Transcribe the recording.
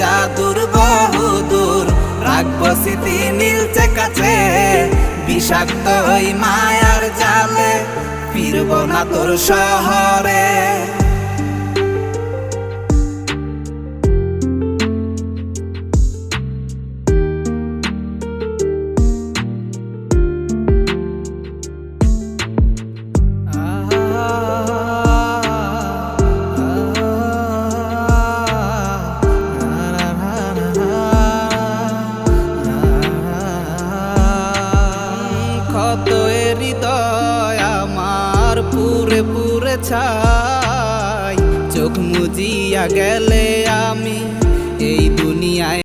জাদুর বহুদূর, রাখবো স্মৃতি নীলচে কাছে, বিষাক্ত ওই মায়ার জালে ফিরবো না তোর শহরে। কত হৃদয় আমার পুরে পুরে ছাই, চোখ মুজিয়া গেলে আমি এই দুনিয়ায়